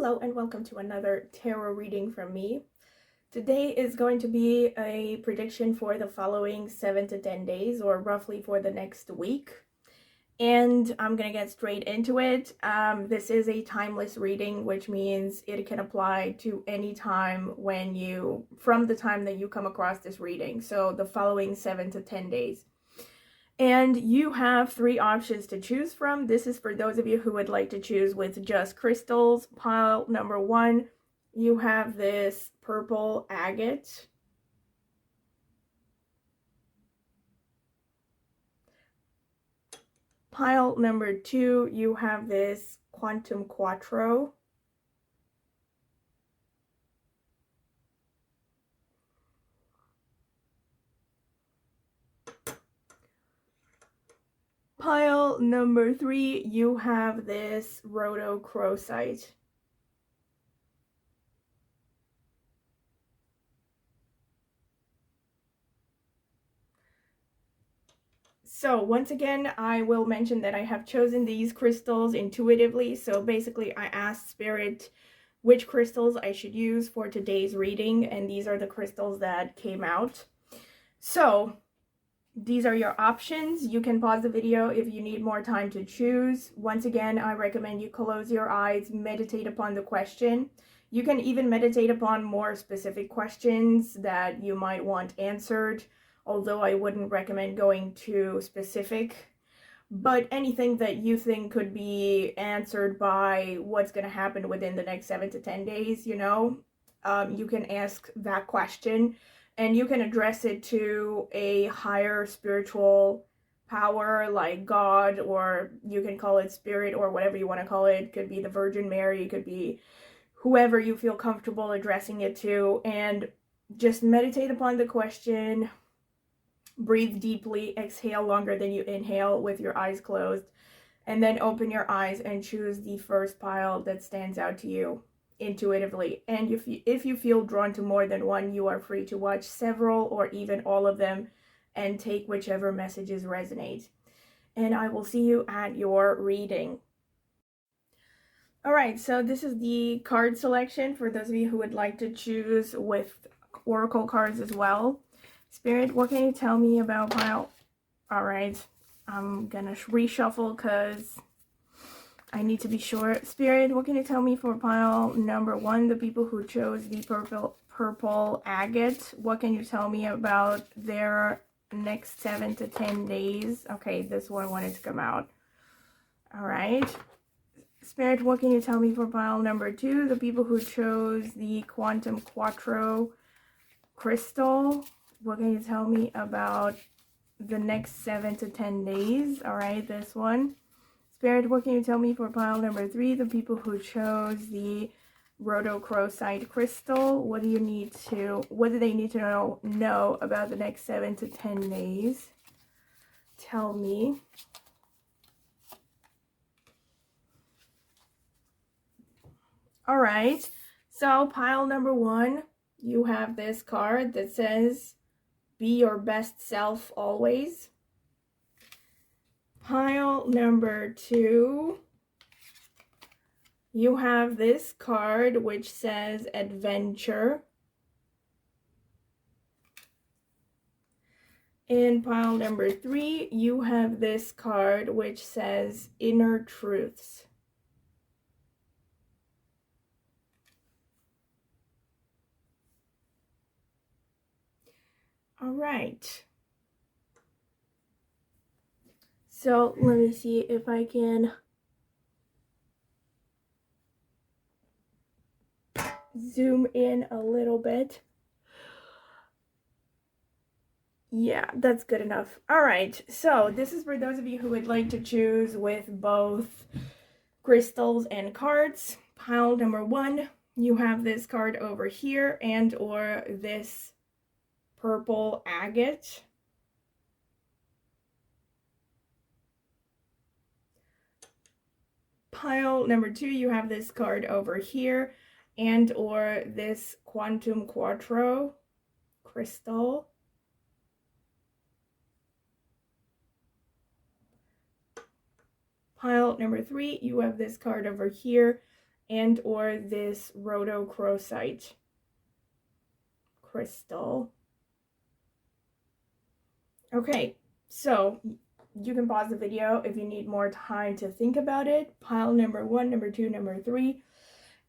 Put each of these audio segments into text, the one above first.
Hello and welcome to another tarot reading from me. Today is going to be a prediction for the following 7 to 10 days, or roughly for the next week. And I'm gonna get straight into it. This is a timeless reading, which means it can apply to any time from the time that you come across this reading. So the following 7 to 10 days. And you have 3 options to choose from. This is for those of you who would like to choose with just crystals. Pile number 1, you have this purple agate. Pile number 2, you have this quantum quattro. Pile number 3, you have this rhodochrosite. So once again, I will mention that I have chosen these crystals intuitively. So basically I asked Spirit which crystals I should use for today's reading, and these are the crystals that came out. So these are your options. You can pause the video if you need more time to choose. Once again, I recommend you close your eyes, meditate upon the question. You can even meditate upon more specific questions that you might want answered, although I wouldn't recommend going too specific. But anything that you think could be answered by what's going to happen within the next 7 to 10 days, you can ask that question. And you can address it to a higher spiritual power like God, or you can call it spirit, or whatever you want to call it. It could be the Virgin Mary, it could be whoever you feel comfortable addressing it to. And just meditate upon the question, breathe deeply, exhale longer than you inhale with your eyes closed, and then open your eyes and choose the first pile that stands out to you intuitively. And if you feel drawn to more than one, you are free to watch several or even all of them and take whichever messages resonate. And I will see you at your reading. All right, so this is the card selection for those of you who would like to choose with oracle cards as well. Spirit, what can you tell me about pile? All right, I'm gonna reshuffle because I need to be sure. Spirit, what can you tell me for pile number 1, the people who chose the purple agate? What can you tell me about their next 7 to 10 days? Okay, this one wanted to come out. All right. Spirit, what can you tell me for pile number 2, the people who chose the quantum quattro crystal? What can you tell me about the next 7 to 10 days? All right, this one. Spirit, what can you tell me for pile number 3, the people who chose the rhodochrosite crystal? What do they need to know about the next 7 to 10 days? Tell me. All right, so pile number 1, you have this card that says, be your best self always. Pile number 2, you have this card which says adventure. In pile number 3, you have this card which says inner truths. All right. So let me see if I can zoom in a little bit. Yeah, that's good enough. All right, so this is for those of you who would like to choose with both crystals and cards. Pile number 1, you have this card over here and or this purple agate. Pile number 2, you have this card over here and or this quantum quattro crystal. Pile number 3, you have this card over here and or this rhodochrosite crystal. Okay, so you can pause the video if you need more time to think about it. Pile number 1, number 2, number 3.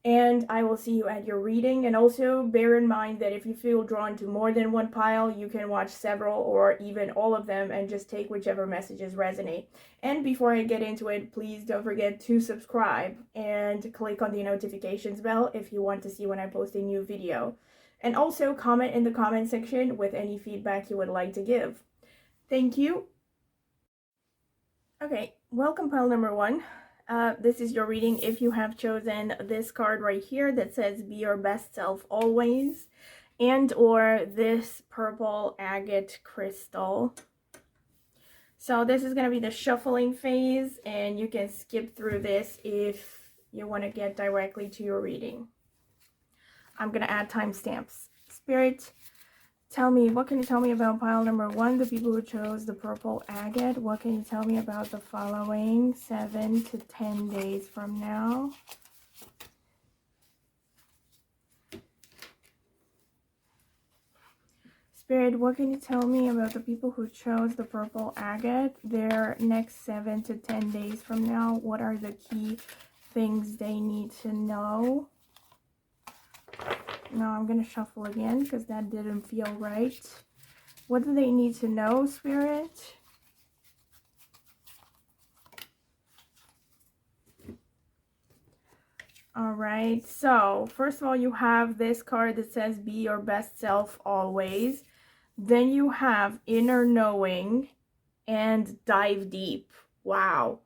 And I will see you at your reading. And also bear in mind that if you feel drawn to more than one pile, you can watch several or even all of them and just take whichever messages resonate. And before I get into it, please don't forget to subscribe and click on the notifications bell if you want to see when I post a new video. And also comment in the comment section with any feedback you would like to give. Thank you. Okay, welcome pile number 1. This is your reading if you have chosen this card right here that says be your best self always, and or this purple agate crystal. So this is going to be the shuffling phase, and you can skip through this if you want to get directly to your reading. I'm going to add timestamps. Spirit, tell me, what can you tell me about pile number 1, the people who chose the purple agate? What can you tell me about the following 7 to 10 days from now? Spirit, what can you tell me about the people who chose the purple agate? Their next 7 to 10 days from now, what are the key things they need to know? Now I'm going to shuffle again because that didn't feel right. What do they need to know, Spirit? All right, so first of all, you have this card that says be your best self always. Then you have inner knowing and dive deep. Wow.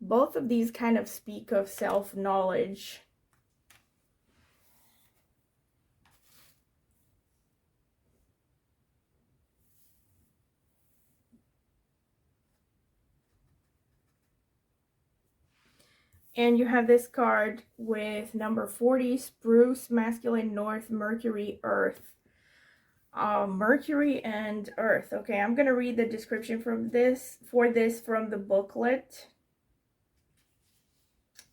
Both of these kind of speak of self-knowledge. And you have this card with number 40, Spruce, Masculine, North, Mercury, Earth. Mercury and Earth. Okay, I'm going to read the description from this from the booklet.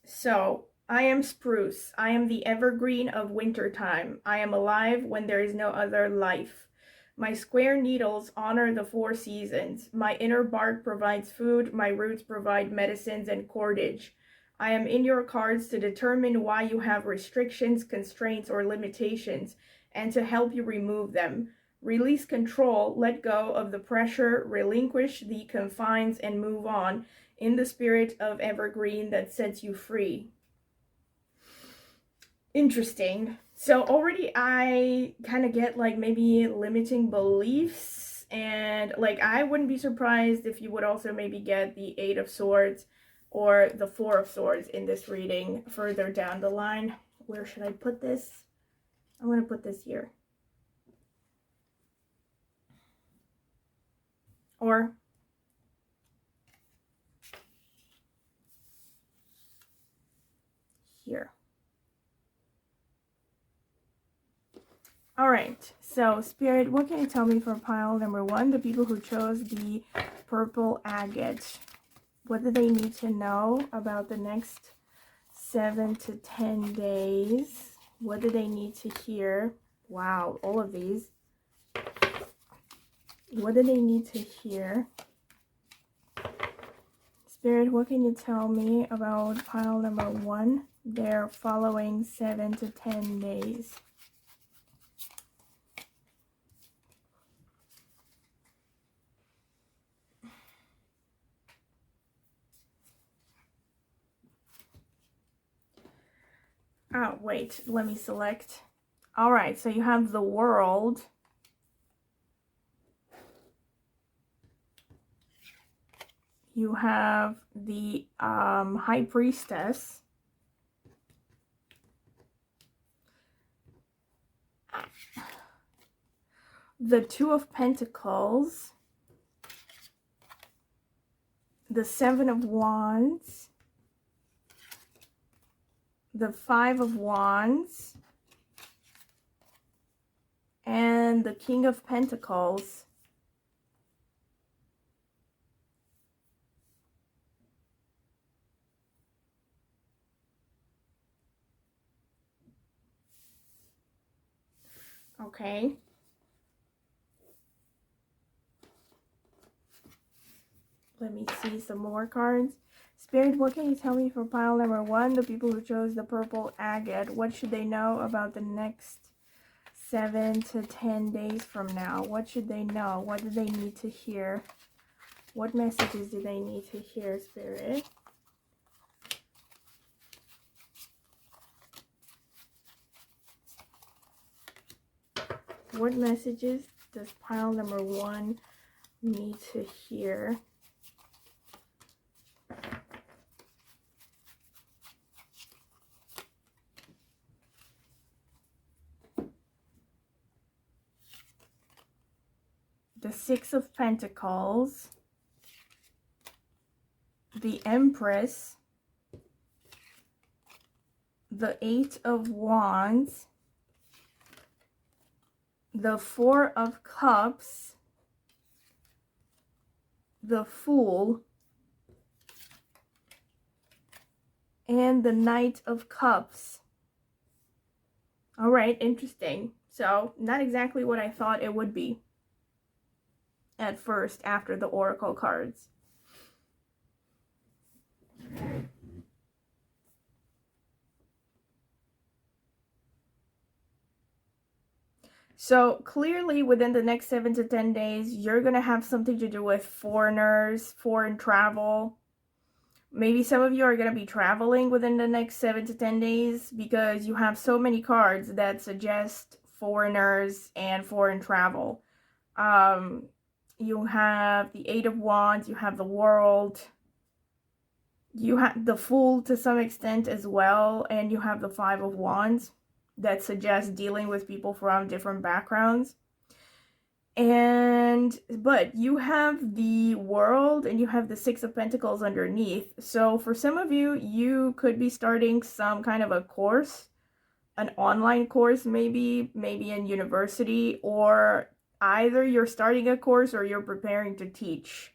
So, I am Spruce. I am the evergreen of wintertime. I am alive when there is no other life. My square needles honor the 4 seasons. My inner bark provides food. My roots provide medicines and cordage. I am in your cards to determine why you have restrictions, constraints, or limitations, and to help you remove them. Release control, let go of the pressure, relinquish the confines, and move on in the spirit of evergreen that sets you free. Interesting. So already I kind of get like maybe limiting beliefs, and like I wouldn't be surprised if you would also maybe get the 8 of Swords or the 4 of Swords in this reading further down the line. Where should I put this? I'm going to put this here. Or here. All right, so Spirit, what can you tell me for pile number 1, the people who chose the purple agate? What do they need to know about the next 7 to 10 days? What do they need to hear? Wow, all of these. What do they need to hear? Spirit, what can you tell me about pile number 1, their following 7 to 10 days? Oh, wait, let me select. All right, so you have the World. You have the High Priestess. The 2 of Pentacles. The 7 of Wands. The 5 of Wands, and the King of Pentacles. Okay. Let me see some more cards. Spirit, what can you tell me for pile number 1? The people who chose the purple agate. What should they know about the next 7 to 10 days from now? What should they know? What do they need to hear? What messages do they need to hear, Spirit? What messages does pile number 1 need to hear? The Six of Pentacles, the Empress, the Eight of Wands, the Four of Cups, the Fool, and the Knight of Cups. All right, interesting. So, not exactly what I thought it would be at first after the Oracle cards. So clearly within the next 7 to 10 days, you're going to have something to do with foreigners, foreign travel. Maybe some of you are going to be traveling within the next 7 to 10 days because you have so many cards that suggest foreigners and foreign travel. You have the Eight of Wands, you have the World, you have the Fool to some extent as well, and you have the Five of Wands that suggests dealing with people from different backgrounds. But you have the World and you have the Six of Pentacles underneath. So for some of you, you could be starting some kind of a course, an online course, maybe in university, or either you're starting a course or you're preparing to teach.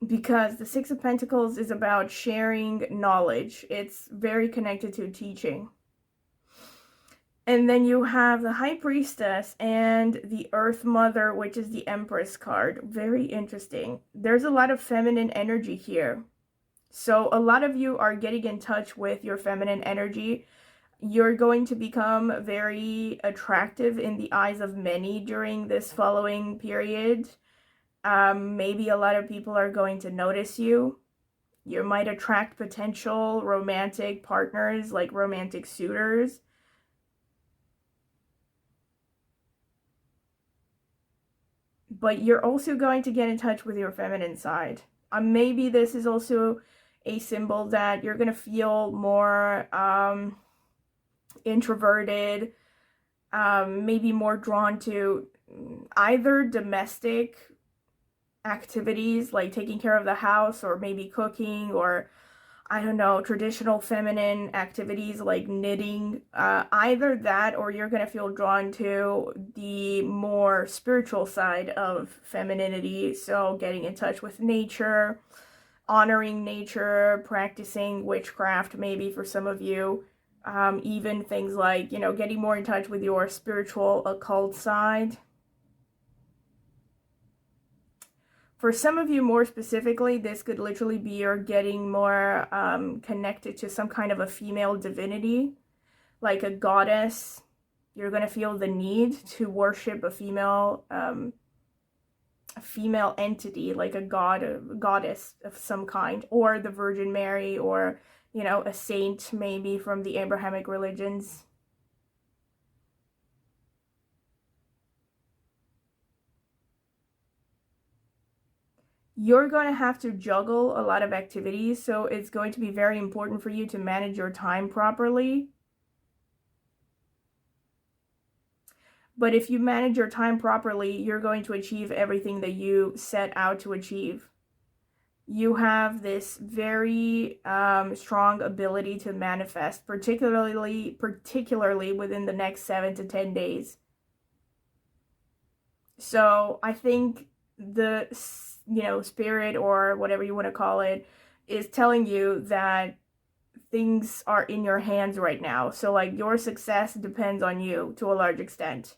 Because the Six of Pentacles is about sharing knowledge. It's very connected to teaching. And then you have the High Priestess and the Earth Mother, which is the Empress card. Very interesting. There's a lot of feminine energy here. So a lot of you are getting in touch with your feminine energy. You're going to become very attractive in the eyes of many during this following period. Maybe a lot of people are going to notice you. You might attract potential romantic partners, like romantic suitors. But you're also going to get in touch with your feminine side. Maybe this is also a symbol that you're going to feel more introverted, maybe more drawn to either domestic activities like taking care of the house, or maybe cooking, or I don't know, traditional feminine activities like knitting. Either that, or you're going to feel drawn to the more spiritual side of femininity. So getting in touch with nature, honoring nature, practicing witchcraft maybe for some of you. Even things like, you know, getting more in touch with your spiritual occult side. For some of you more specifically, this could literally be you're getting more connected to some kind of a female divinity, like a goddess. You're going to feel the need to worship a female entity, like a goddess of some kind, or the Virgin Mary, or, you know, a saint maybe from the Abrahamic religions. You're going to have to juggle a lot of activities, so it's going to be very important for you to manage your time properly. But if you manage your time properly, you're going to achieve everything that you set out to achieve. You have this very strong ability to manifest, particularly within the next 7 to 10 days. So I think the, you know, spirit, or whatever you want to call it, is telling you that things are in your hands right now. So like your success depends on you to a large extent.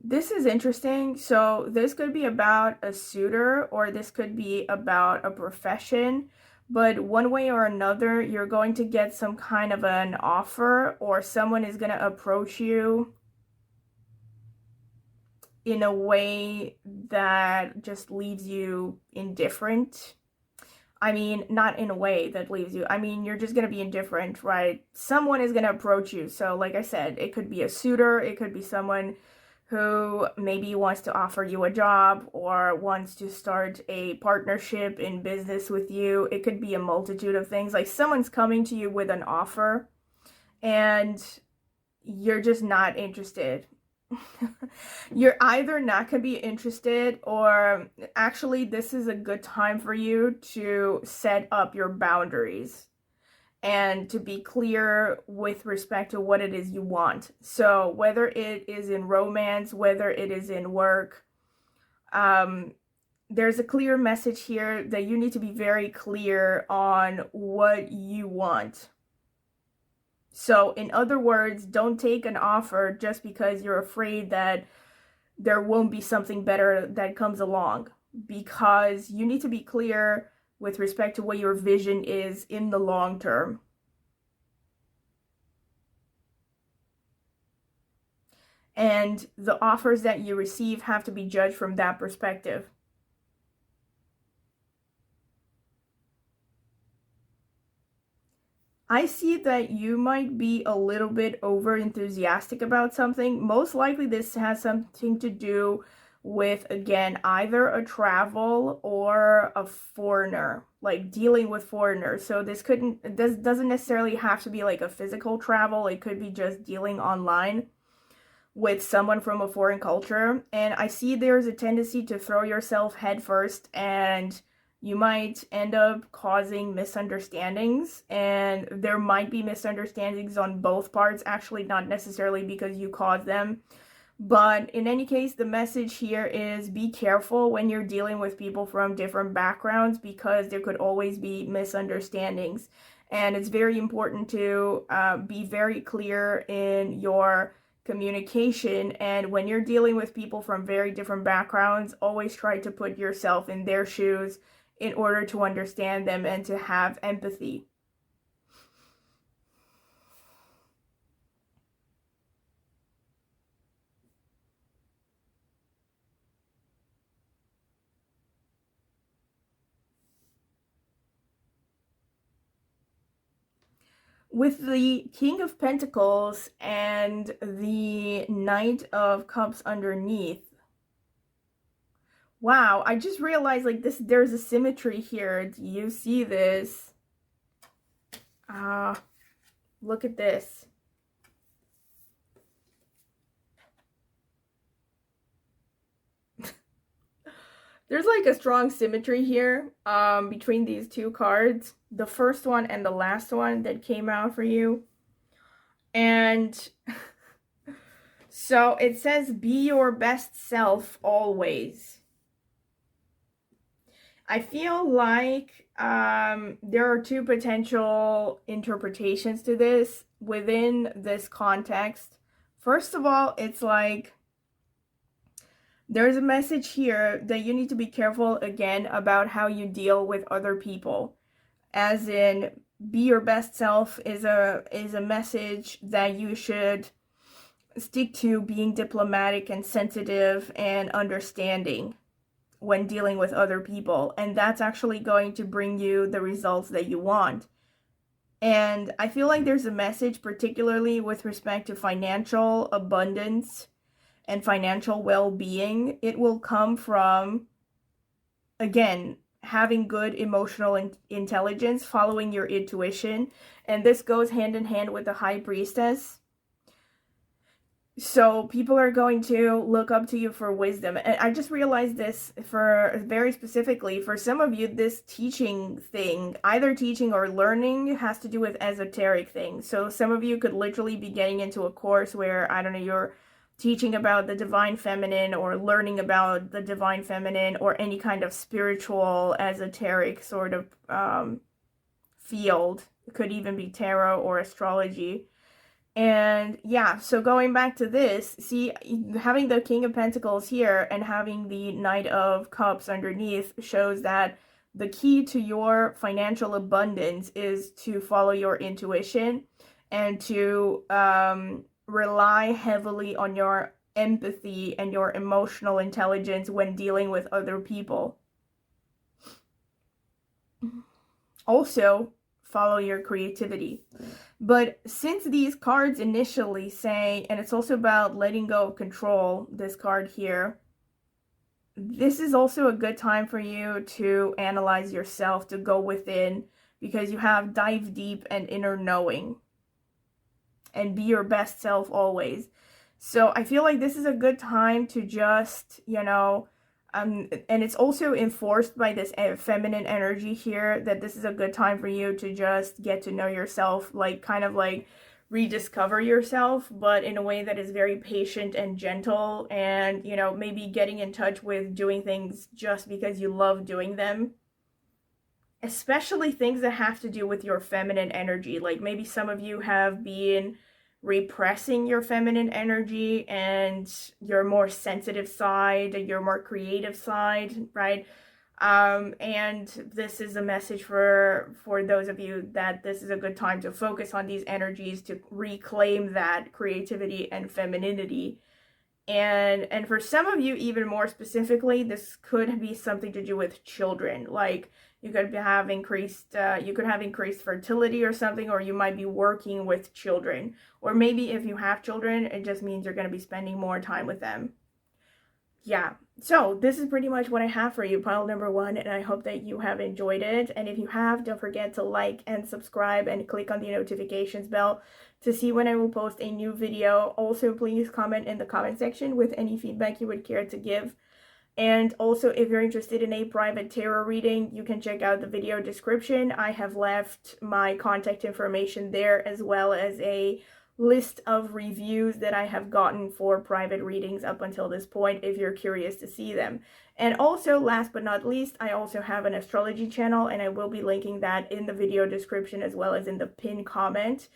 This is interesting. So this could be about a suitor, or this could be about a profession. But one way or another, you're going to get some kind of an offer, or someone is going to approach you in a way that just leaves you indifferent. I mean, not in a way that leaves you. I mean, you're just going to be indifferent, right? Someone is going to approach you. So like I said, it could be a suitor. It could be someone who maybe wants to offer you a job or wants to start a partnership in business with you. It could be a multitude of things. Like someone's coming to you with an offer and you're just not interested. You're either not going to be interested, or actually this is a good time for you to set up your boundaries and to be clear with respect to what it is you want. So whether it is in romance, whether it is in work, there's a clear message here that you need to be very clear on what you want. So in other words, don't take an offer just because you're afraid that there won't be something better that comes along, because you need to be clear with respect to what your vision is in the long term. And the offers that you receive have to be judged from that perspective. I see that you might be a little bit over enthusiastic about something. Most likely this has something to do with, again, either a travel or a foreigner, like dealing with foreigners. So this doesn't necessarily have to be like a physical travel. It could be just dealing online with someone from a foreign culture. And I see there's a tendency to throw yourself headfirst, and you might end up causing misunderstandings, and there might be misunderstandings on both parts, actually not necessarily because you caused them. But in any case, the message here is be careful when you're dealing with people from different backgrounds, because there could always be misunderstandings. And it's very important to be very clear in your communication. And when you're dealing with people from very different backgrounds, always try to put yourself in their shoes in order to understand them and to have empathy. With the King of Pentacles and the Knight of Cups underneath, wow, I just realized like there's a symmetry here. Do you see this? Look at this. There's like a strong symmetry here between these two cards, the first one and the last one that came out for you. And so it says, be your best self always. I feel like there are two potential interpretations to this within this context. First of all, it's like there's a message here that you need to be careful again about how you deal with other people. As in, be your best self is a message that you should stick to being diplomatic and sensitive and understanding when dealing with other people, and that's actually going to bring you the results that you want. And I feel like there's a message particularly with respect to financial abundance and financial well-being. It will come from, again, having good emotional intelligence, following your intuition, and this goes hand in hand with the High Priestess. So people are going to look up to you for wisdom. And I just realized this for very specifically, for some of you, this teaching thing, either teaching or learning, has to do with esoteric things. So some of you could literally be getting into a course where, I don't know, you're teaching about the divine feminine or learning about the divine feminine or any kind of spiritual, esoteric sort of field. It could even be tarot or astrology. And yeah, so going back to this, see, having the King of Pentacles here and having the Knight of Cups underneath shows that the key to your financial abundance is to follow your intuition and to rely heavily on your empathy and your emotional intelligence when dealing with other people. Also, follow your creativity. But since these cards initially say, and it's also about letting go of control, this card here, this is also a good time for you to analyze yourself, to go within, because you have dive deep and inner knowing. And be your best self always. So I feel like this is a good time to just, you know, and it's also enforced by this feminine energy here, that this is a good time for you to just get to know yourself, like kind of like rediscover yourself, but in a way that is very patient and gentle, and, you know, maybe getting in touch with doing things just because you love doing them. Especially things that have to do with your feminine energy. Like maybe some of you have been repressing your feminine energy and your more sensitive side, your more creative side, right? And this is a message for those of you that this is a good time to focus on these energies, to reclaim that creativity and femininity. And for some of you, even more specifically, this could be something to do with children. Like you could have increased fertility or something, or you might be working with children. Or maybe if you have children, it just means you're going to be spending more time with them. Yeah, so this is pretty much what I have for you, pile number 1, and I hope that you have enjoyed it. And if you have, don't forget to like and subscribe and click on the notifications bell to see when I will post a new video. Also, please comment in the comment section with any feedback you would care to give. And also, if you're interested in a private tarot reading, you can check out the video description. I have left my contact information there, as well as a list of reviews that I have gotten for private readings up until this point, if you're curious to see them. And also, last but not least, I also have an astrology channel, and I will be linking that in the video description as well as in the pinned comment.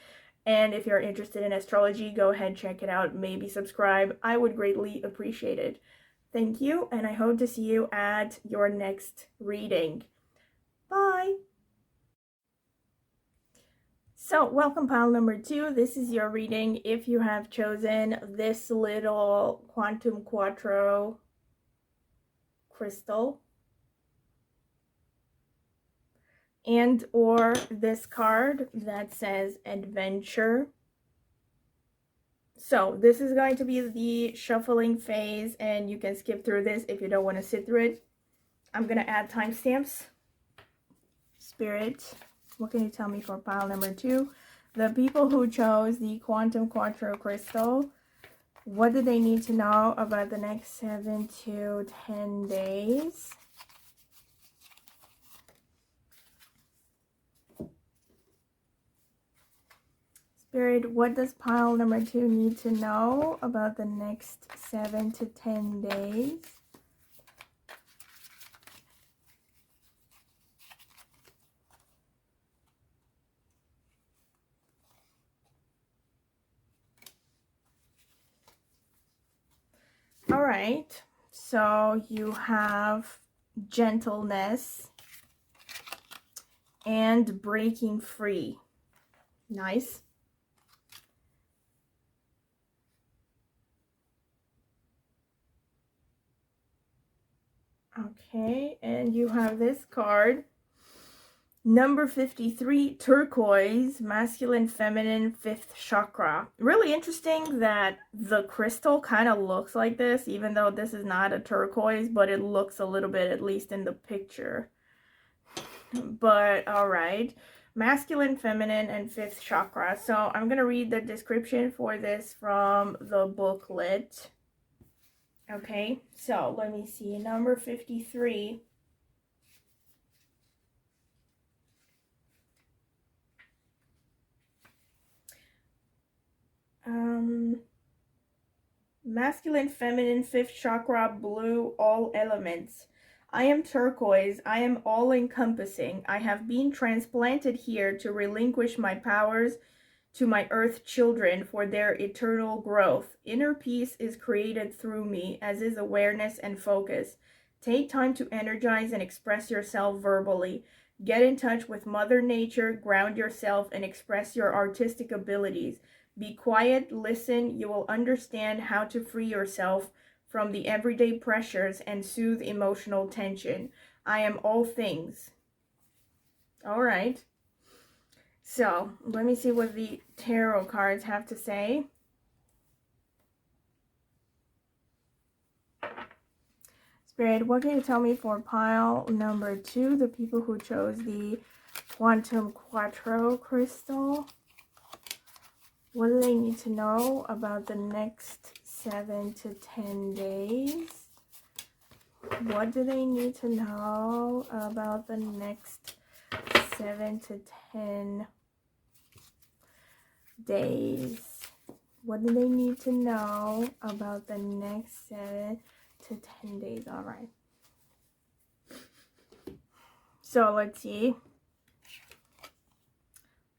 And if you're interested in astrology, go ahead, check it out, maybe subscribe. I would greatly appreciate it. Thank you, and I hope to see you at your next reading. Bye! So, welcome pile number 2. This is your reading if you have chosen this little Quantum Quattro crystal. And or this card that says Adventure. So this is going to be the shuffling phase, and you can skip through this if you don't want to sit through it. I'm going to add timestamps. Spirit, what can you tell me for pile number 2? The people who chose the Quantum Quattro crystal, what do they need to know about the next 7 to 10 days? Spirit, what does pile number 2 need to know about the next 7 to 10 days? All right, so you have gentleness and breaking free. Nice. Okay, and you have this card, number 53, turquoise, masculine, feminine, 5th chakra. Really interesting that the crystal kind of looks like this, even though this is not a turquoise, but it looks a little bit, at least in the picture. But all right, masculine, feminine, and 5th chakra. So I'm going to read the description for this from the booklet. Okay, so let me see, number 53. Masculine, feminine, fifth chakra, blue, all elements. I am turquoise. I am all-encompassing. I have been transplanted here to relinquish my powers to my earth children for their eternal growth. Inner peace is created through me, as is awareness and focus. Take time to energize and express yourself verbally. Get in touch with Mother Nature, ground yourself, and express your artistic abilities. Be quiet, listen, you will understand how to free yourself from the everyday pressures and soothe emotional tension. I am all things. All right. So, let me see what the tarot cards have to say. Spirit, what can you tell me for pile number 2, the people who chose the Quantum Quattro crystal? What do they need to know about the next 7 to 10 days? What do they need to know about the next 7 to 10 days? What do they need to know about the next 7 to 10 days? All right. So let's see.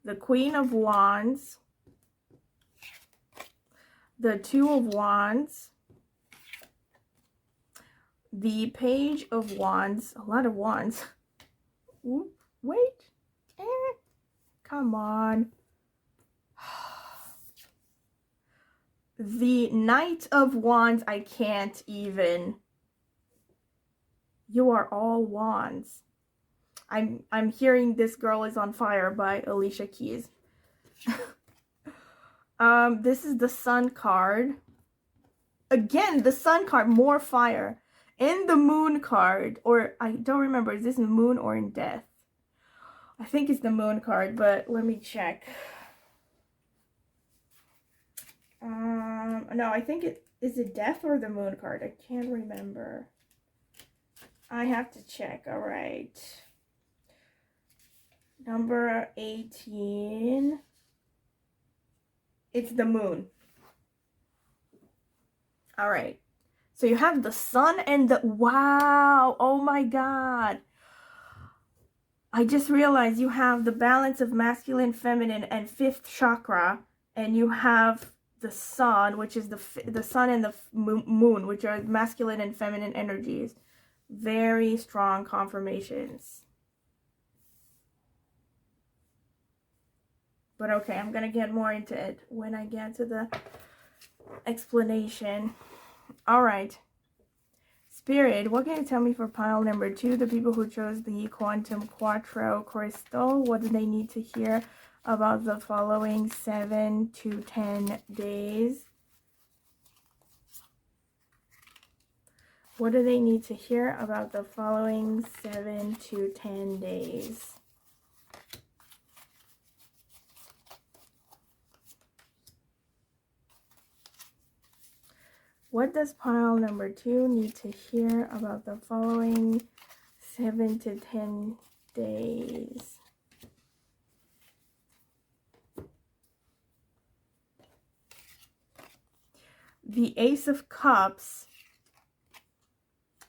The Queen of Wands, the Two of Wands, the Page of Wands, a lot of wands. Ooh, wait, come on. The Knight of Wands, I can't even. You are all wands. I'm hearing This Girl Is on Fire by Alicia Keys. This is the Sun card. Again, the Sun card, more fire. And the Moon card, or I don't remember, is this in the Moon or in Death? I think it's the Moon card, but let me check. No, I think is it Death or the Moon card? I can't remember. I have to check. All right. Number 18. It's the Moon. All right. So you have the Sun and the... Wow. Oh my God. I just realized you have the balance of masculine, feminine, and fifth chakra. And you have the Sun, which is the Sun and the Moon, which are masculine and feminine energies. Very strong confirmations. But okay, I'm going to get more into it when I get to the explanation. All right. Spirit, what can you tell me for pile number 2, the people who chose the Quantum Quattro crystal? What do they need to hear about the following 7 to 10 days? What do they need to hear about the following 7 to 10 days? What does pile number 2 need to hear about the following 7 to 10 days? The Ace of Cups,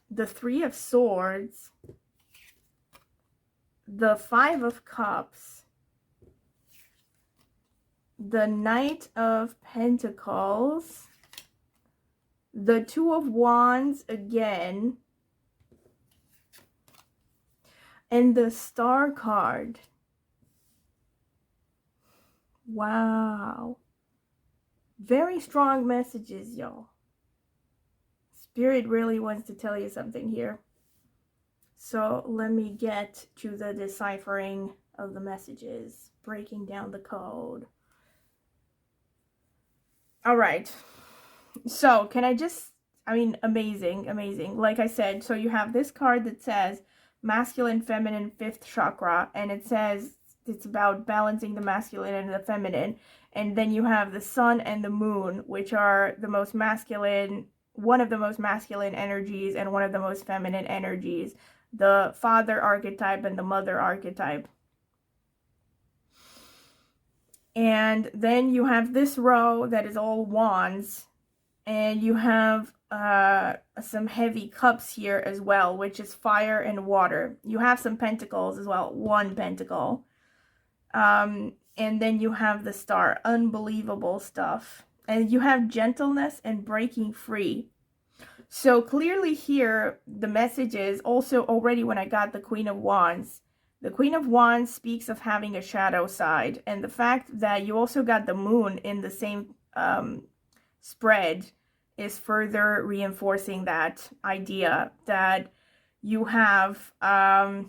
the Three of Swords, the Five of Cups, the Knight of Pentacles, the Two of Wands again, and the Star card. Wow. Very strong messages, y'all. Spirit really wants to tell you something here. So let me get to the deciphering of the messages, breaking down the code. All right. So can I just, amazing, amazing. Like I said, so you have this card that says masculine, feminine, fifth chakra, and it says it's about balancing the masculine and the feminine. And then you have the Sun and the Moon, which are the most masculine, one of the most masculine energies and one of the most feminine energies, the father archetype and the mother archetype. And then you have this row that is all wands. And you have some heavy cups here as well, which is fire and water. You have some pentacles as well, 1 pentacle. And then you have the star, unbelievable stuff. And you have gentleness and breaking free. So clearly here, the message is also already when I got the Queen of Wands. The Queen of Wands speaks of having a shadow side. And the fact that you also got the moon in the same spread is further reinforcing that idea that you have a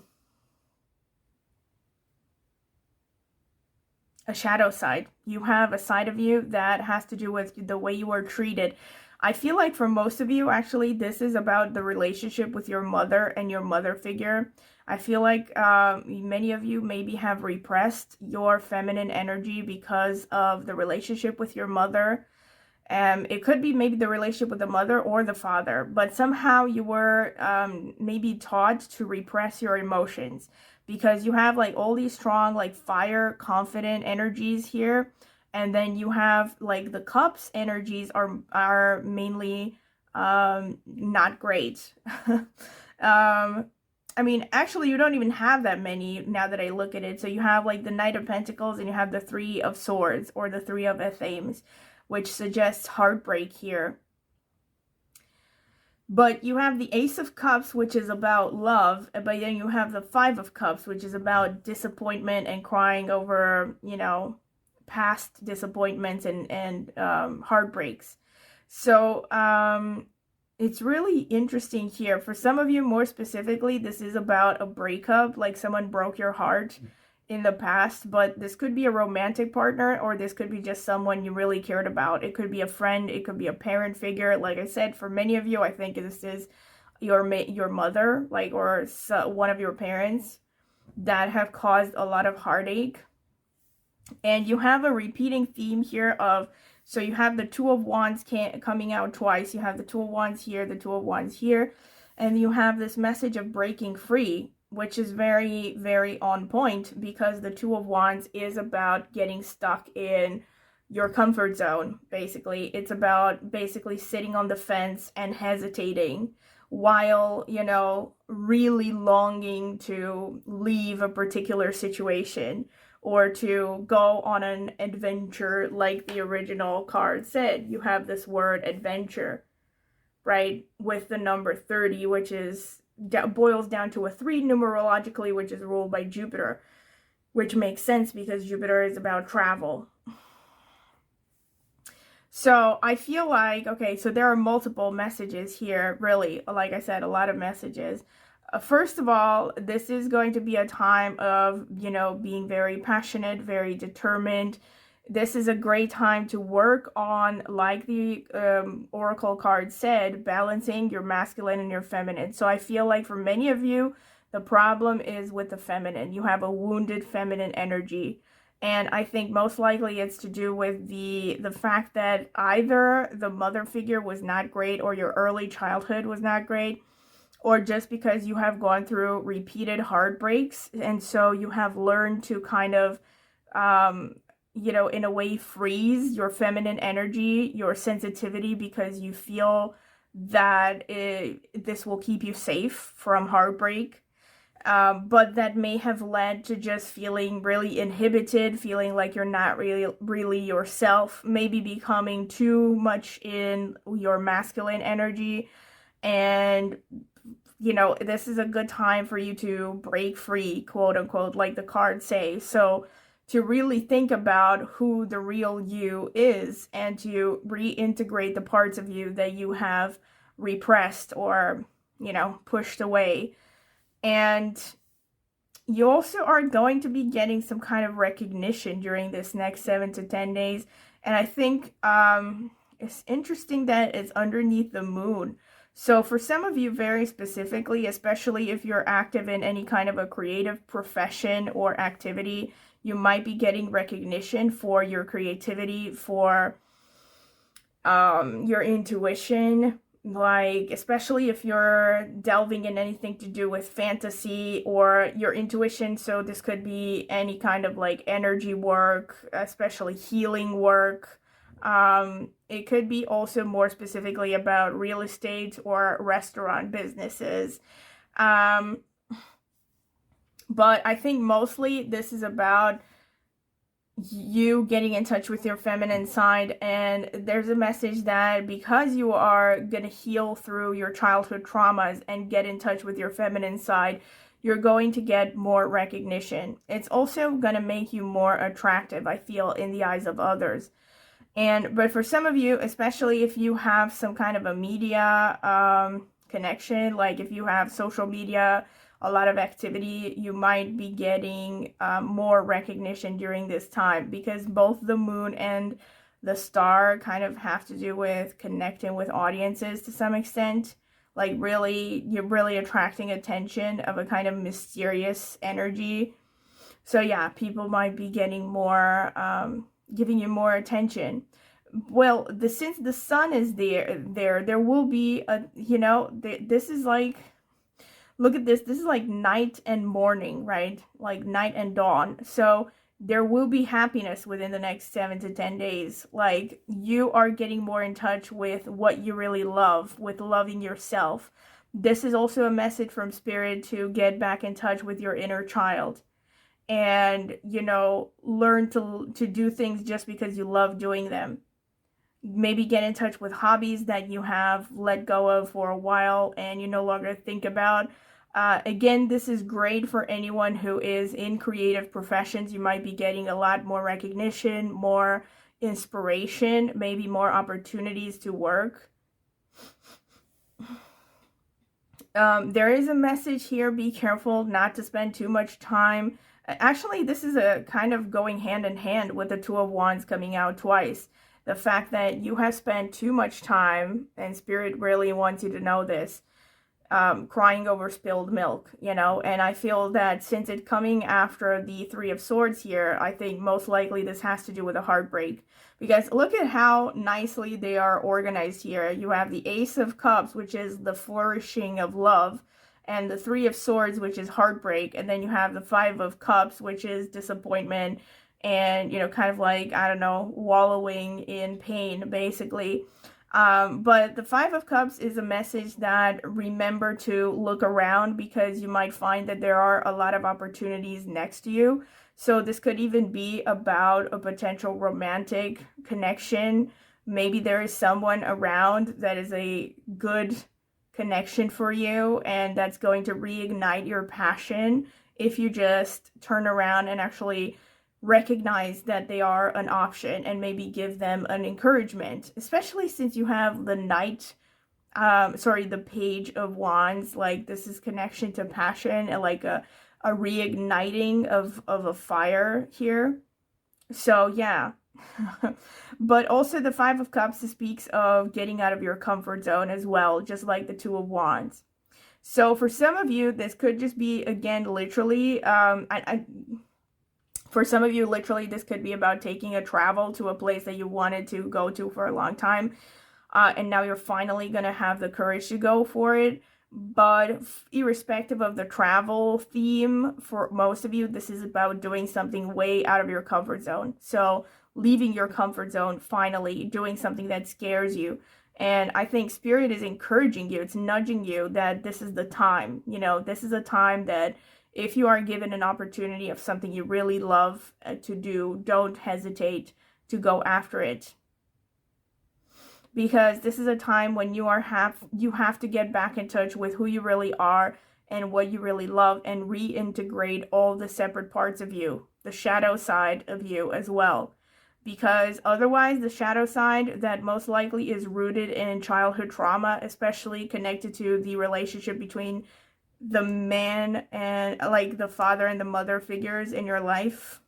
shadow side. You have a side of you that has to do with the way you are treated. I feel like for most of you, actually, this is about the relationship with your mother and your mother figure. I feel like many of you maybe have repressed your feminine energy because of the relationship with your mother. It could be maybe the relationship with the mother or the father, but somehow you were maybe taught to repress your emotions because you have like all these strong like fire, confident energies here. And then you have like the cups energies are mainly not great. I mean, actually, you don't even have that many now that I look at it. So you have like the Knight of Pentacles and you have the 3 of Swords or the 3 of Athames, which suggests heartbreak here. But you have the Ace of Cups, which is about love, but then you have the 5 of Cups, which is about disappointment and crying over, you know, past disappointments and heartbreaks. So it's really interesting here. For some of you, more specifically, this is about a breakup, like someone broke your heart in the past, but this could be a romantic partner, or this could be just someone you really cared about. It could be a friend, it could be a parent figure. Like I said, for many of you, I think this is your mother, like, or one of your parents that have caused a lot of heartache. And you have a repeating theme here of, so you have the 2 of Wands coming out twice. You have the 2 of Wands here, the 2 of Wands here, and you have this message of breaking free, which is very, very on point because the 2 of Wands is about getting stuck in your comfort zone, basically. It's about basically sitting on the fence and hesitating while, you know, really longing to leave a particular situation or to go on an adventure like the original card said. You have this word adventure, right, with the number 30, which is boils down to a 3 numerologically, which is ruled by Jupiter, which makes sense because Jupiter is about travel. So I feel like, okay, so there are multiple messages here, really, like I said, a lot of messages. First of all, this is going to be a time of, you know, being very passionate, very determined. This is a great time to work on, like the Oracle card said, balancing your masculine and your feminine. So I feel like for many of you, the problem is with the feminine. You have a wounded feminine energy. And I think most likely it's to do with the fact that either the mother figure was not great or your early childhood was not great, or just because you have gone through repeated heartbreaks. And so you have learned to kind of, you know, in a way freeze your feminine energy, your sensitivity, because you feel that this will keep you safe from heartbreak. But that may have led to just feeling really inhibited, feeling like you're not really yourself, maybe becoming too much in your masculine energy. And, you know, this is a good time for you to break free, quote unquote, like the cards say. So to really think about who the real you is and to reintegrate the parts of you that you have repressed or, you know, pushed away. And you also are going to be getting some kind of recognition during this next 7 to 10 days. And I think it's interesting that it's underneath the moon. So for some of you very specifically, especially if you're active in any kind of a creative profession or activity, you might be getting recognition for your creativity, for your intuition. Like, especially if you're delving in anything to do with fantasy or your intuition. So this could be any kind of like energy work, especially healing work, it could be also more specifically about real estate or restaurant businesses. But I think mostly this is about you getting in touch with your feminine side, and there's a message that because you are gonna heal through your childhood traumas and get in touch with your feminine side, you're going to get more recognition. It's also gonna make you more attractive, I feel, in the eyes of others. But for some of you, especially if you have some kind of a media connection, like if you have social media, a lot of activity, you might be getting more recognition during this time, because both the moon and the star kind of have to do with connecting with audiences to some extent. Like really, you're really attracting attention of a kind of mysterious energy. So yeah, people might be getting more, giving you more attention. Well, since the sun is there will be a, you know, this is like, look at this. This is like night and morning, right? Like night and dawn. So there will be happiness within the next 7 to 10 days. Like you are getting more in touch with what you really love, with loving yourself. This is also a message from Spirit to get back in touch with your inner child. And, you know, learn to do things just because you love doing them. Maybe get in touch with hobbies that you have let go of for a while and you no longer think about. Again, this is great for anyone who is in creative professions. You might be getting a lot more recognition, more inspiration, maybe more opportunities to work. There is a message here, be careful not to spend too much time. Actually, this is a kind of going hand in hand with the Two of Wands coming out twice. The fact that you have spent too much time, and Spirit really wants you to know this, crying over spilled milk, you know. And I feel that since it's coming after the Three of Swords here, I think most likely this has to do with a heartbreak. Because look at how nicely they are organized here. You have the Ace of Cups, which is the flourishing of love, and the Three of Swords, which is heartbreak, and then you have the Five of Cups, which is disappointment, and, you know, kind of like, I don't know, wallowing in pain, basically. But the Five of Cups is a message that remember to look around, because you might find that there are a lot of opportunities next to you. So this could even be about a potential romantic connection. Maybe there is someone around that is a good connection for you, and that's going to reignite your passion if you just turn around and actually recognize that they are an option and maybe give them an encouragement, especially since you have the Knight, the Page of Wands. Like this is connection to passion and like a reigniting of a fire here. So yeah. But also the Five of Cups speaks of getting out of your comfort zone as well, just like the Two of Wands. So for some of you, this could just be, again, literally, for some of you, literally, this could be about taking a travel to a place that you wanted to go to for a long time. And now you're finally going to have the courage to go for it. But irrespective of the travel theme, for most of you, this is about doing something way out of your comfort zone. So leaving your comfort zone, finally doing something that scares you. And I think Spirit is encouraging you, it's nudging you that this is the time. You know, this is a time that if you are given an opportunity of something you really love to do, don't hesitate to go after it. Because this is a time when you have to get back in touch with who you really are and what you really love, and reintegrate all the separate parts of you, the shadow side of you as well. Because otherwise, the shadow side that most likely is rooted in childhood trauma, especially connected to the relationship between the man and like the father and the mother figures in your life,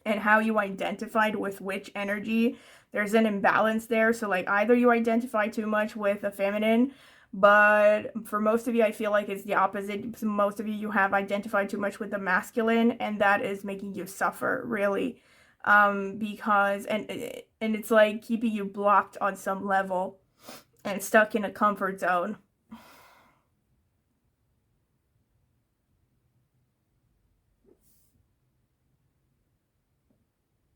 and how you identified with which energy, there's an imbalance there. So like either you identify too much with the feminine, but for most of you, I feel like it's the opposite. Most of you have identified too much with the masculine, and that is making you suffer, really. Because, and it's like keeping you blocked on some level and stuck in a comfort zone.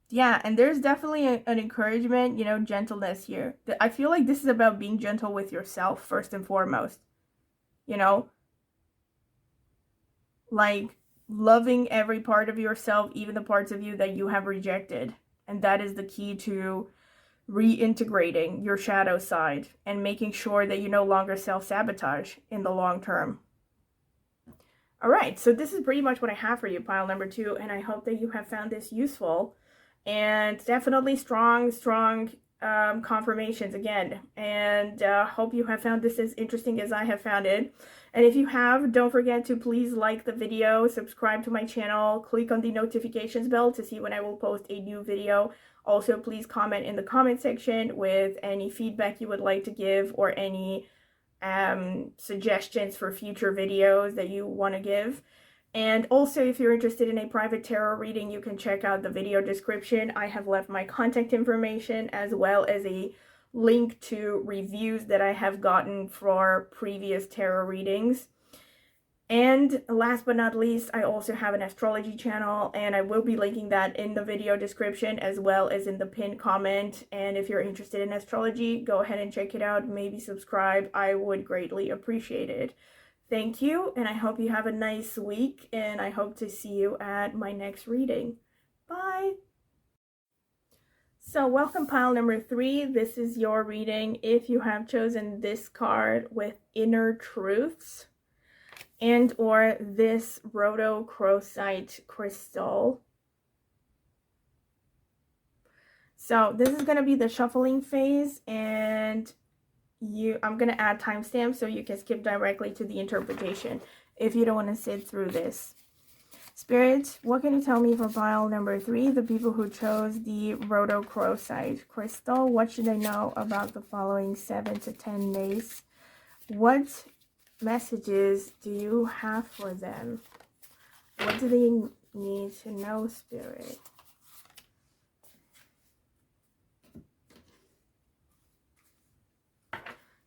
Yeah, and there's definitely an encouragement, you know, gentleness here. I feel like this is about being gentle with yourself first and foremost. You know, like loving every part of yourself, even the parts of you that you have rejected. And that is the key to reintegrating your shadow side and making sure that you no longer self-sabotage in the long term. All right, so this is pretty much what I have for you, pile number 2, and I hope that you have found this useful. And definitely strong confirmations again, and hope you have found this as interesting as I have found it. And if you have, don't forget to please like the video, subscribe to my channel, click on the notifications bell to see when I will post a new video. Also, please comment in the comment section with any feedback you would like to give or any suggestions for future videos that you want to give. And also, if you're interested in a private tarot reading, you can check out the video description. I have left my contact information as well as a link to reviews that I have gotten for previous tarot readings. And last but not least, I also have an astrology channel, and I will be linking that in the video description as well as in the pinned comment. And if you're interested in astrology, go ahead and check it out. Maybe subscribe. I would greatly appreciate it. Thank you, and I hope you have a nice week, and I hope to see you at my next reading. Bye! So welcome pile number 3. This is your reading if you have chosen this card with Inner Truths and or this rhodochrosite crystal. So this is going to be the shuffling phase, and I'm going to add timestamps so you can skip directly to the interpretation if you don't want to sit through this. Spirit, what can you tell me for pile number 3, the people who chose the rhodochrosite crystal? What should they know about the following 7 to 10 days? What messages do you have for them? What do they need to know, Spirit?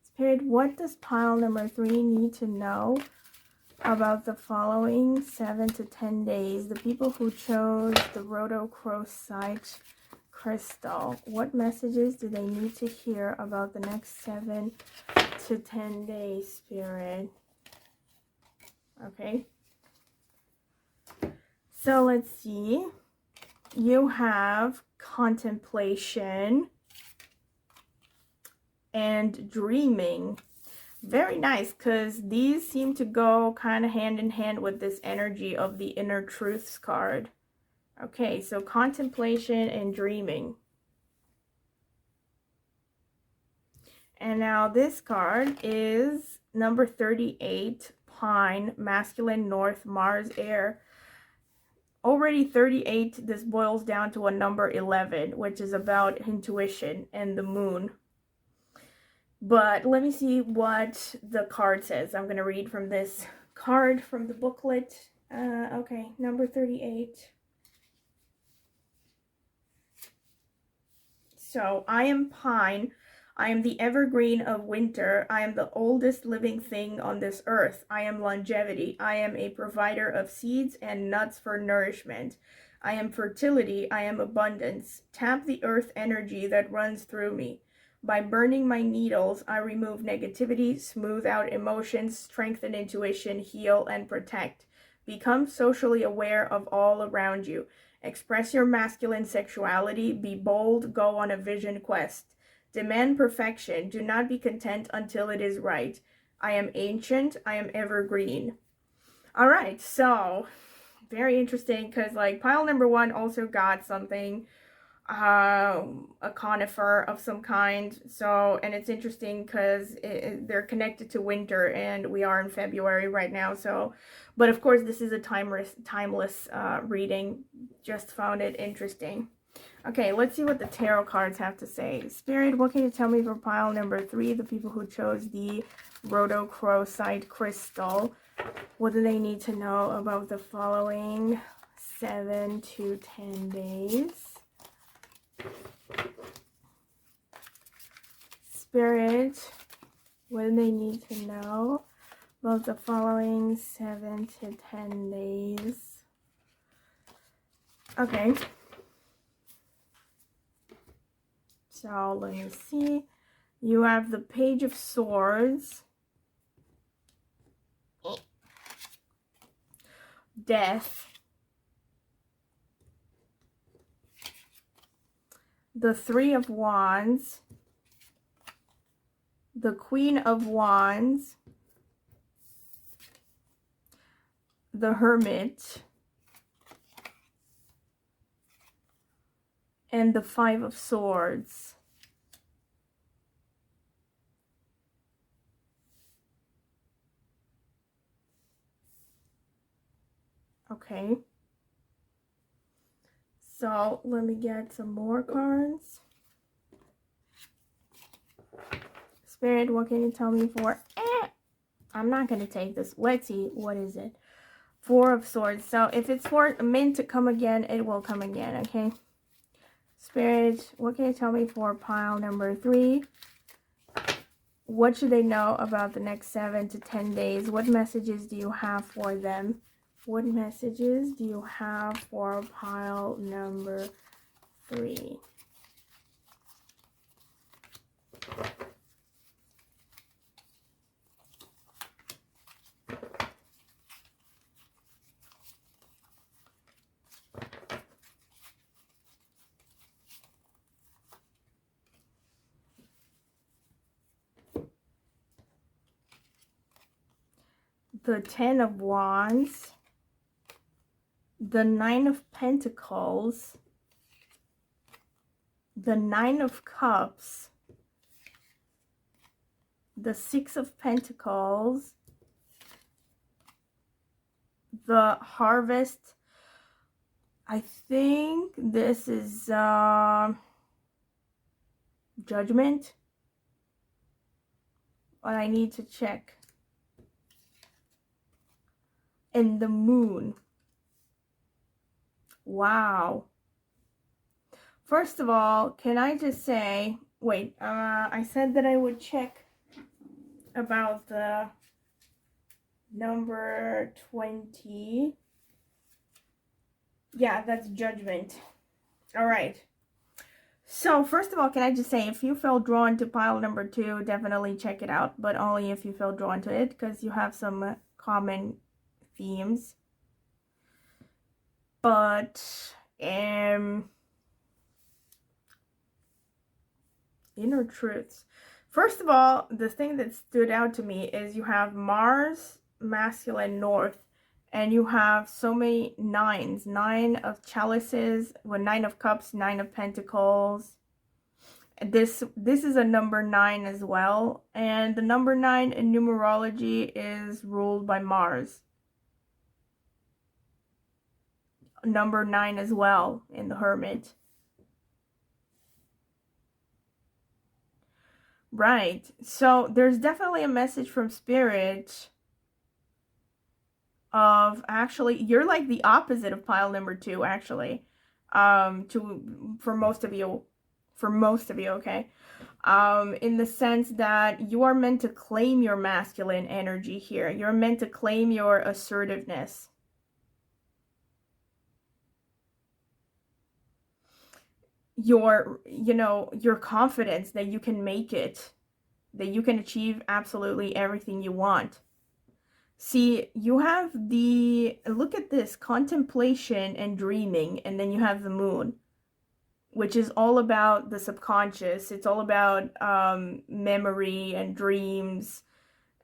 Spirit, what does pile number 3 need to know about the following 7 to 10 days? The people who chose the rhodochrosite crystal, what messages do they need to hear about the next 7 to 10 days, Spirit? Okay. So let's see. You have contemplation and dreaming. Very nice, because these seem to go kind of hand in hand with this energy of the Inner Truths card. Okay, so contemplation and dreaming. And now this card is number 38, Pine, Masculine, North, Mars, Air. Already 38, this boils down to a number 11, which is about intuition and the moon. But let me see what the card says. I'm going to read from this card from the booklet. Okay, number 38. So, I am Pine. I am the evergreen of winter. I am the oldest living thing on this earth. I am longevity. I am a provider of seeds and nuts for nourishment. I am fertility. I am abundance. Tap the earth energy that runs through me. By burning my needles, I remove negativity, smooth out emotions, strengthen intuition, heal, and protect. Become socially aware of all around you. Express your masculine sexuality. Be bold. Go on a vision quest. Demand perfection. Do not be content until it is right. I am ancient. I am evergreen. All right, so very interesting, because like pile number 1 also got something. A conifer of some kind. So, and it's interesting because they're connected to winter, and we are in February right now. So, but of course, this is a timeless reading. Just found it interesting. Okay, let's see what the tarot cards have to say. Spirit, what can you tell me for pile number 3, the people who chose the rhodochrosite crystal? What do they need to know about the following 7 to 10 days? Spirit, what do they need to know about the following 7 to 10 days? Okay. So let me see. You have the Page of Swords, Death, the Three of Wands, the Queen of Wands, the Hermit, and the Five of Swords. Okay. So let me get some more cards. Spirit, what can you tell me for? I'm not going to take this. Let's see. What is it? Four of Swords. So if it's meant to come again, it will come again, okay? Spirit, what can you tell me for pile number 3? What should they know about the next 7 to 10 days? What messages do you have for them? What messages do you have for pile number 3? The Ten of Wands, the Nine of Pentacles, the Nine of Cups, the Six of Pentacles, the Harvest. I think this is Judgment, but I need to check. And the Moon. Wow. First of all, can I just say, wait, I said that I would check about the number 20. Yeah, that's Judgment. All right. So first of all, can I just say, if you feel drawn to pile number 2, definitely check it out, but only if you feel drawn to it, because you have some common themes. But inner truths. First of all, the thing that stood out to me is you have Mars, masculine, north, and you have so many nines. 9 of chalices, 9 of cups, 9 of pentacles. This is a number 9 as well, and the number 9 in numerology is ruled by Mars. Number 9 as well in the Hermit. Right. So there's definitely a message from Spirit of, actually, you're like the opposite of pile number 2, actually. For most of you, okay? In the sense that you are meant to claim your masculine energy here. You're meant to claim your assertiveness. Your confidence that you can make it, that you can achieve absolutely everything you want. See, you have look at this, contemplation and dreaming, and then you have the Moon, which is all about the subconscious. It's all about memory and dreams,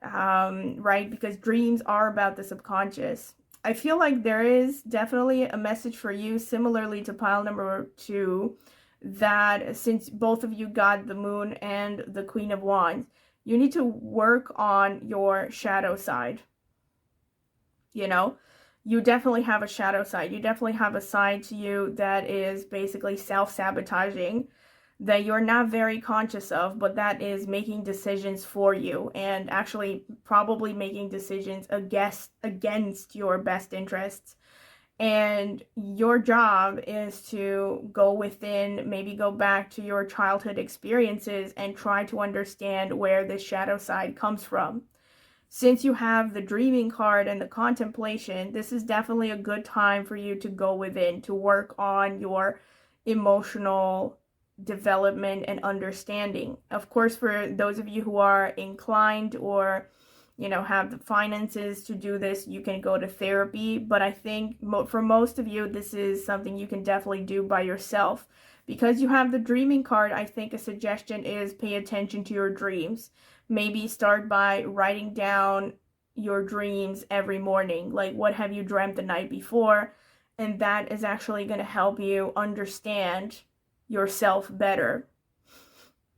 right? Because dreams are about the subconscious. I feel like there is definitely a message for you, similarly to pile number 2, that since both of you got the Moon and the Queen of Wands, you need to work on your shadow side. You definitely have a shadow side. You definitely have a side to you that is basically self-sabotaging, that you're not very conscious of, but that is making decisions for you, and actually probably making decisions against your best interests. And your job is to go within, maybe go back to your childhood experiences and try to understand where this shadow side comes from. Since you have the dreaming card and the contemplation, this is definitely a good time for you to go within, to work on your emotional development and understanding. Of course, for those of you who are inclined or, you know, have the finances to do this, you can go to therapy. But I think for most of you, this is something you can definitely do by yourself. Because you have the dreaming card, I think a suggestion is pay attention to your dreams. Maybe start by writing down your dreams every morning. Like, what have you dreamt the night before? And that is actually going to help you understand yourself better.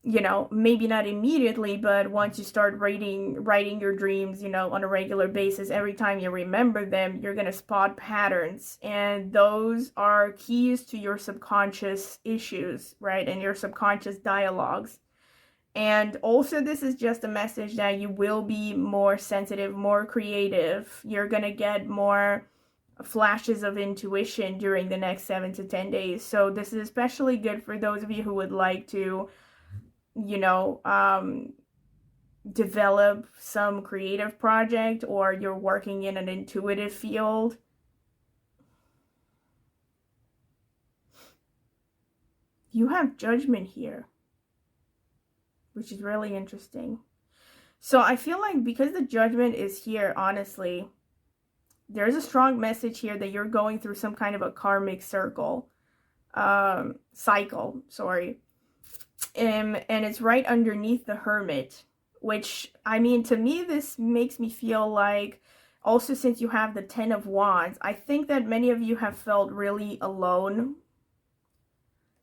You know, maybe not immediately, but once you start writing your dreams, you know, on a regular basis, every time you remember them, you're going to spot patterns. And those are keys to your subconscious issues, right? And your subconscious dialogues. And also, this is just a message that you will be more sensitive, more creative. You're going to get more flashes of intuition during the next 7 to 10 days. So this is especially good for those of you who would like to, you know, develop some creative project, or you're working in an intuitive field. You have Judgment here, which is really interesting. So I feel like because the Judgment is here, honestly, there's a strong message here that you're going through some kind of a karmic cycle, and it's right underneath the Hermit, which, I mean, to me, this makes me feel like, also since you have the 10 of Wands, I think that many of you have felt really alone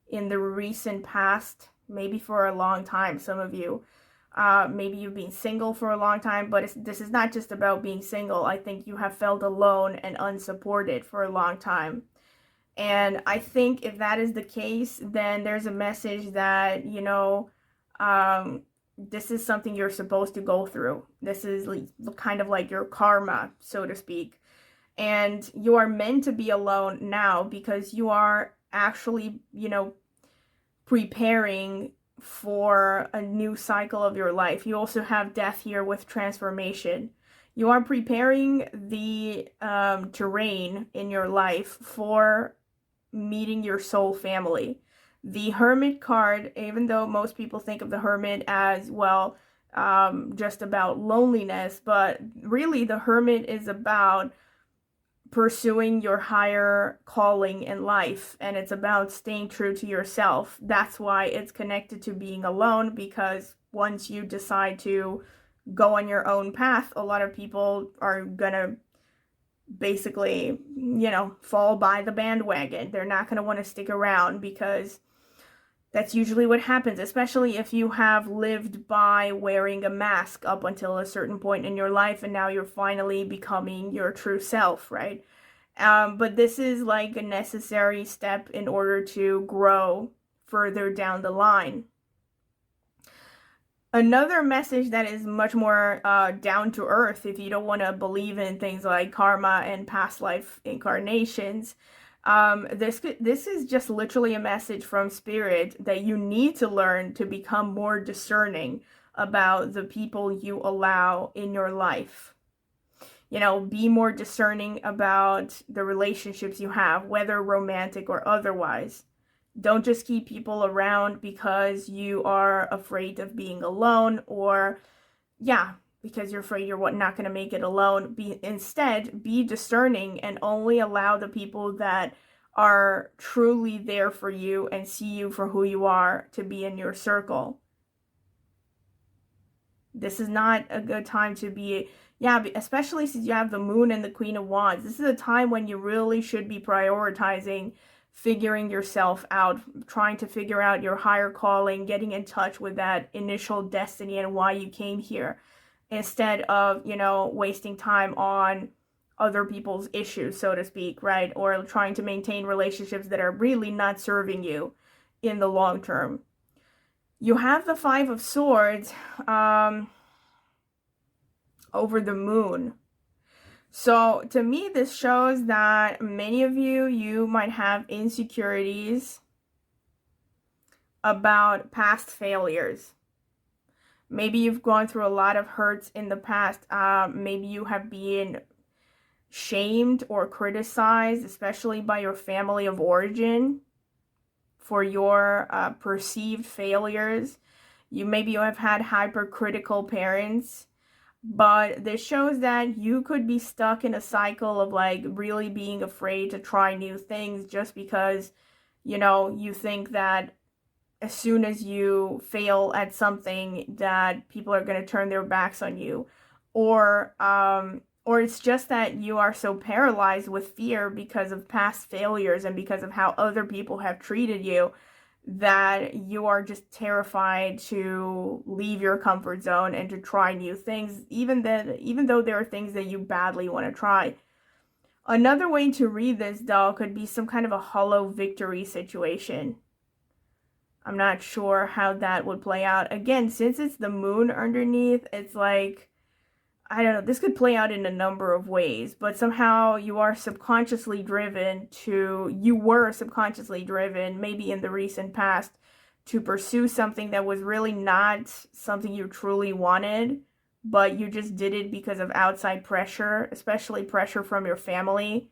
in the recent past, maybe for a long time. Some of you, maybe you've been single for a long time, but this is not just about being single. I think you have felt alone and unsupported for a long time. And I think if that is the case, then there's a message that, you know, this is something you're supposed to go through. This is kind of like your karma, so to speak. And you are meant to be alone now because you are actually, you know, preparing for a new cycle of your life. You also have Death here with transformation. You are preparing the terrain in your life for meeting your soul family. The Hermit card, even though most people think of the Hermit as, well, just about loneliness, but really the Hermit is about pursuing your higher calling in life, and it's about staying true to yourself. That's why it's connected to being alone, because once you decide to go on your own path, a lot of people are gonna basically, you know, fall by the bandwagon. They're not gonna want to stick around, because that's usually what happens, especially if you have lived by wearing a mask up until a certain point in your life, and now you're finally becoming your true self, right? But this is like a necessary step in order to grow further down the line. Another message that is much more down to earth, if you don't want to believe in things like karma and past life incarnations, this is just literally a message from Spirit that you need to learn to become more discerning about the people you allow in your life. You know, be more discerning about the relationships you have, whether romantic or otherwise. Don't just keep people around because you are afraid of being alone, or, yeah, because you're afraid you're not going to make it alone. Instead, be discerning and only allow the people that are truly there for you and see you for who you are to be in your circle. This is not a good time to be, especially since you have the Moon and the Queen of Wands. This is a time when you really should be prioritizing figuring yourself out, trying to figure out your higher calling, getting in touch with that initial destiny and why you came here, instead of, you know, wasting time on other people's issues, so to speak, right? Or trying to maintain relationships that are really not serving you in the long term. You have the Five of Swords over the Moon. So to me, this shows that many of you might have insecurities about past failures. Maybe you've gone through a lot of hurts in the past. Maybe you have been shamed or criticized, especially by your family of origin, for your perceived failures. Maybe you have had hypercritical parents, but this shows that you could be stuck in a cycle of like really being afraid to try new things just because, you know, you think that as soon as you fail at something that people are going to turn their backs on you, or it's just that you are so paralyzed with fear because of past failures and because of how other people have treated you that you are just terrified to leave your comfort zone and to try new things, even though there are things that you badly want to try. Another way to read this, though, could be some kind of a hollow victory situation. I'm not sure how that would play out. Again, since it's the moon underneath, it's like, I don't know, this could play out in a number of ways, but somehow you were subconsciously driven, maybe in the recent past, to pursue something that was really not something you truly wanted, but you just did it because of outside pressure, especially pressure from your family.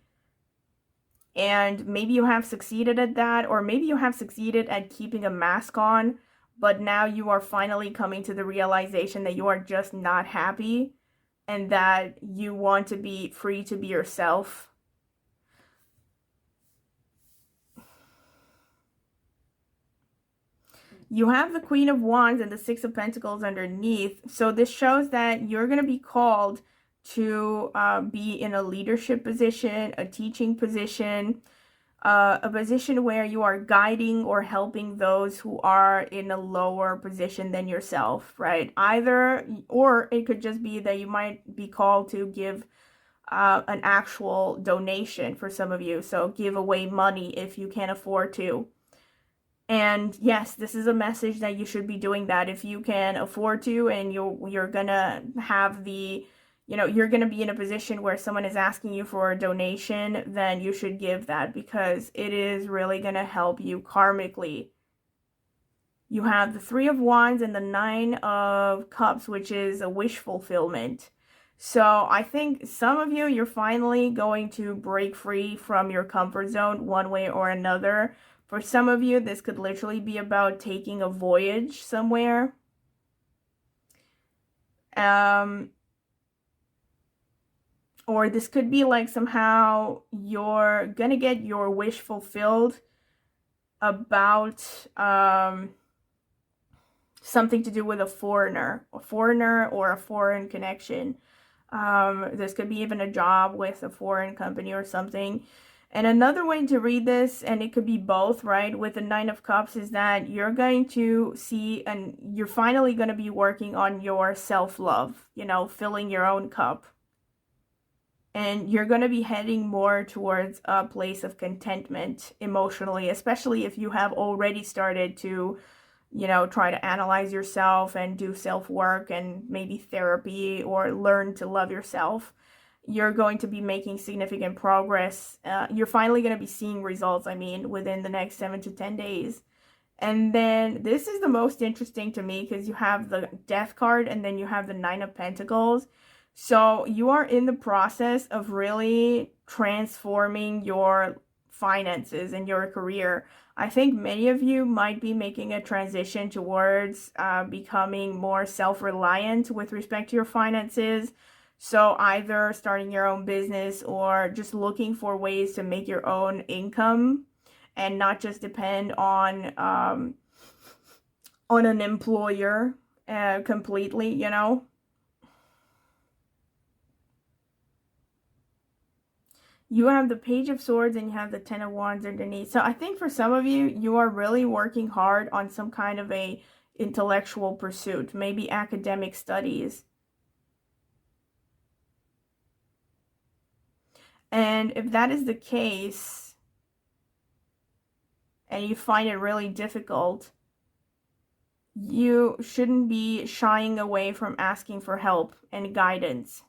And maybe you have succeeded at that, or maybe you have succeeded at keeping a mask on, but now you are finally coming to the realization that you are just not happy and that you want to be free to be yourself. You have the Queen of Wands and the Six of Pentacles underneath, so this shows that you're going to be called to be in a leadership position, a teaching position, a position where you are guiding or helping those who are in a lower position than yourself, right? Or it could just be that you might be called to give an actual donation for some of you. So give away money if you can't afford to. And yes, this is a message that you should be doing that if you can afford to, and you're gonna have the, you know, you're going to be in a position where someone is asking you for a donation, then you should give that because it is really going to help you karmically. You have the Three of Wands and the Nine of Cups, which is a wish fulfillment. So I think some of you, you're finally going to break free from your comfort zone one way or another. For some of you, this could literally be about taking a voyage somewhere. Or this could be like somehow you're gonna get your wish fulfilled about something to do with a foreigner or a foreign connection. This could be even a job with a foreign company or something. And another way to read this, and it could be both, right, with the Nine of Cups, is that you're going to see, and you're finally going to be working on your self-love, you know, filling your own cup. And you're going to be heading more towards a place of contentment emotionally, especially if you have already started to, you know, try to analyze yourself and do self-work and maybe therapy or learn to love yourself. You're going to be making significant progress. You're finally going to be seeing results, within the next 7 to 10 days. And then this is the most interesting to me because you have the Death card and then you have the Nine of Pentacles. So you are in the process of really transforming your finances and your career. I think many of you might be making a transition towards becoming more self-reliant with respect to your finances. So either starting your own business or just looking for ways to make your own income and not just depend on an employer completely, you know. You have the Page of Swords and you have the Ten of Wands underneath. So I think for some of you, you are really working hard on some kind of a intellectual pursuit, maybe academic studies. And if that is the case, and you find it really difficult, you shouldn't be shying away from asking for help and guidance.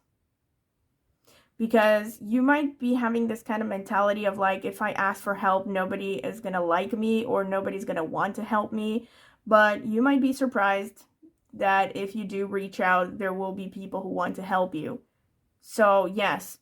Because you might be having this kind of mentality of like, if I ask for help, nobody is going to like me or nobody's going to want to help me. But you might be surprised that if you do reach out, there will be people who want to help you. So yes.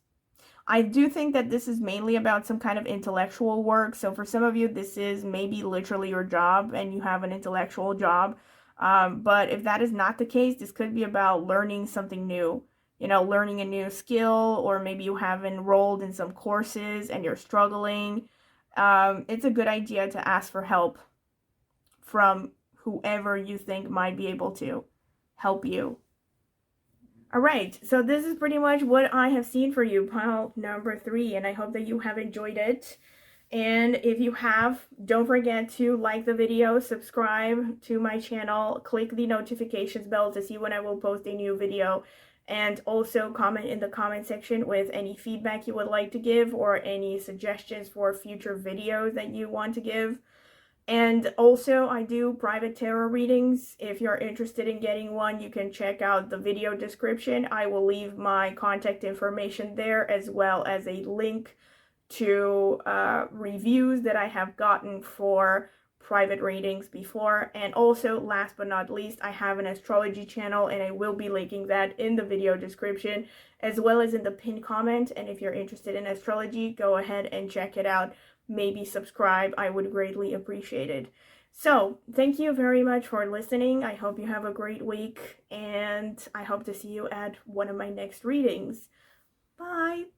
I do think that this is mainly about some kind of intellectual work. So for some of you, this is maybe literally your job and you have an intellectual job. But if that is not the case, this could be about learning something new, you know, learning a new skill, or maybe you have enrolled in some courses and you're struggling. It's a good idea to ask for help from whoever you think might be able to help you. Alright, so this is pretty much what I have seen for you, pile number 3, and I hope that you have enjoyed it. And if you have, don't forget to like the video, subscribe to my channel, click the notifications bell to see when I will post a new video, and also comment in the comment section with any feedback you would like to give or any suggestions for future videos that you want to give. And also, I do private tarot readings. If you're interested in getting one, you can check out the video description. I will leave my contact information there, as well as a link to reviews that I have gotten for private readings before. And also, last but not least, I have an astrology channel, and I will be linking that in the video description, as well as in the pinned comment. And if you're interested in astrology, go ahead and check it out. Maybe subscribe. I would greatly appreciate it. So, thank you very much for listening. I hope you have a great week, and I hope to see you at one of my next readings. Bye!